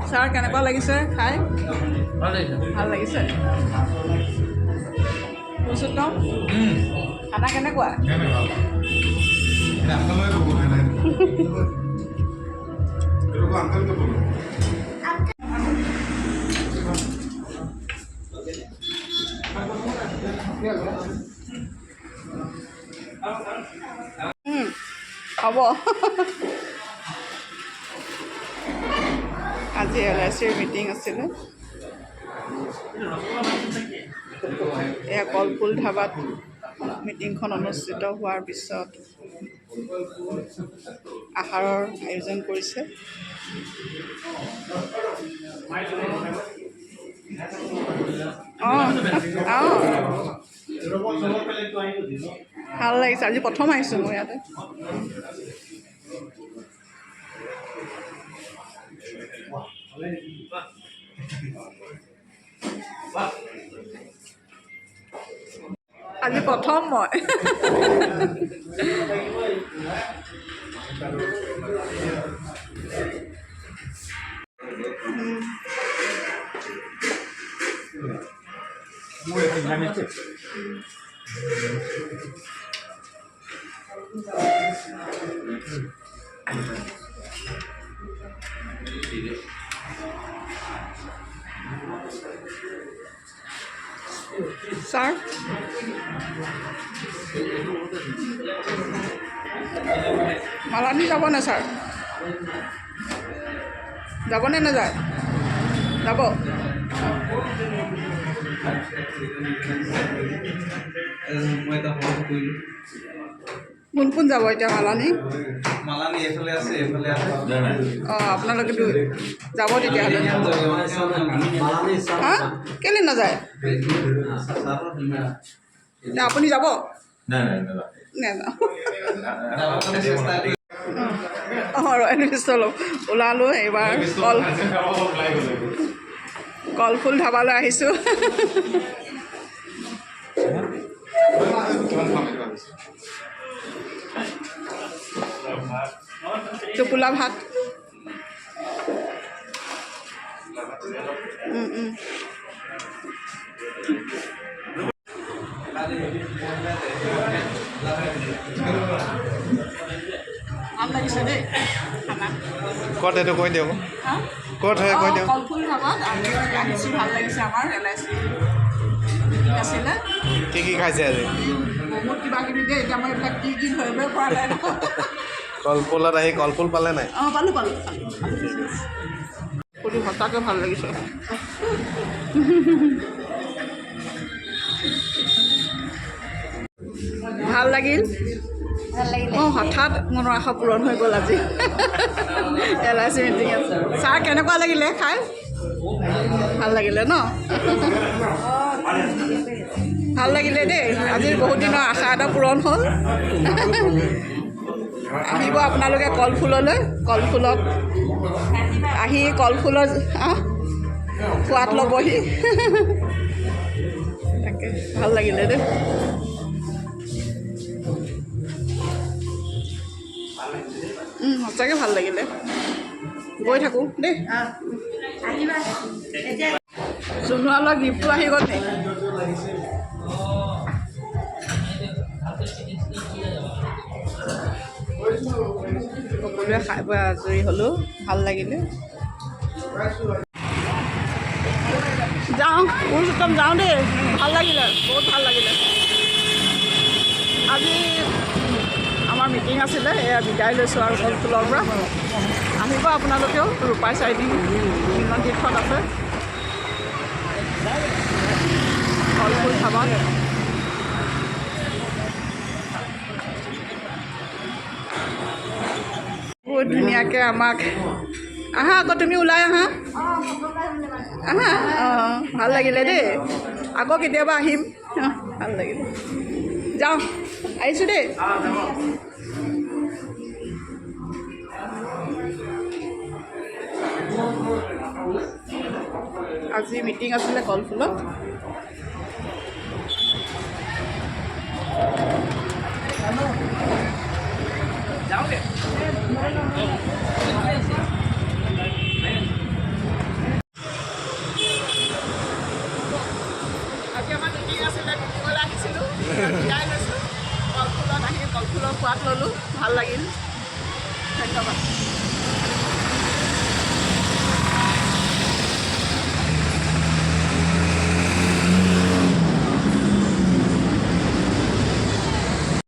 Sir কেনেকুৱা লাগিছে খাই? ভাল লাগিছে। পুৰুষোত্তম খানা কেনেকুৱা? হ'ব। আজি LICৰ মিটিং আছিলে। এয়া কলফুল ধাবাত মিটিংখন অনুষ্ঠিত হোৱাৰ পিছত আহাৰৰ আয়োজন কৰিছে। ভাল লাগিছে। আজি প্ৰথম আহিছোঁ মই ইয়াতে। আজি প্ৰথম মই। ছাৰ মালানী যাবনে ছাৰ? যাবনে নাযায়? যাব। কোন কোন যাব এতিয়া? মালানী এইফালে আছে, এইফালে আছে। অঁ, আপোনালোকে যাব তেতিয়াহ'লে। হা, কেলৈ নাযায়? আপুনি যাব? অঁ, ওলালোঁ। এইবাৰ কলফুল ধাবালৈ আহিছোঁ। টোপোলা ভাত। ভাল লাগিছে দেই খানা। ক'ত এইটো কৈ দিয়ক। ক'ত হয় কৈ দিয়ক। কলফুল ধাবাত আহিছোঁ। ভাল লাগিছে। আমাৰ LIC আছিলে। কি খাইছে আজি? বহুত কিবা কিবি দেই। এতিয়া মই এইবিলাক কি ধৰিবই পৰা নাই। কলফুলত আহি কলফুল পালে নাই? অঁ, পালোঁ। ফুলি সঁচাকৈ ভাল লাগিছে। ভাল লাগিল। অঁ, হঠাৎ মনৰ আশা পূৰণ হৈ গ'ল আজি। LIC মিটিং আছে। ছাৰ কেনেকুৱা লাগিলে খাই? ভাল লাগিলে ন? ভাল লাগিলে দেই। আজিৰ বহুত দিনৰ আশা এটা পূৰণ হ'ল। আহিব আপোনালোকে কলফুললৈ। কলফুলত আহি কলফুলৰ সোৱাদ ল'বহি। তাকে ভাল লাগিলে দেই। সঁচাকৈ ভাল লাগিলে। গৈ থাকোঁ দেই। জোনোৱালৰ গিফ্টটো আহি গ'ল নেকি? সকলোৱে খাই বৈ আজৰি হ'লোঁ। ভাল লাগিলে। যাওঁ, পুৰুষোত্তম যাওঁ দেই। ভাল লাগিলে, বহুত ভাল লাগিলে। আজি আমাৰ মিটিং আছিলে। এয়া বিদায় লৈছোঁ আৰু কলফুলৰ পৰা। আহিব আপোনালোকেও। ৰূপাই চাৰিদিন মিলন তীৰ্থত আছে কলফুল ধাবাত। বহুত ধুনীয়াকৈ আমাক আহা আকৌ তুমি ওলাই আহা। অঁ, ভাল লাগিলে দেই। আকৌ কেতিয়াবা আহিম। ভাল লাগিলে। যাওঁ, আহিছোঁ দেই। আজি মিটিং আছিলে কলফুলত। আজি আমাৰ মিটিং আছিলে, মিটিঙলৈ আহিছিলোঁ, বিদায় লৈছোঁ। কলফুলত আহি কলফুলৰ সোৱাদ ল'লোঁ, ভাল লাগিল। ধন্যবাদ।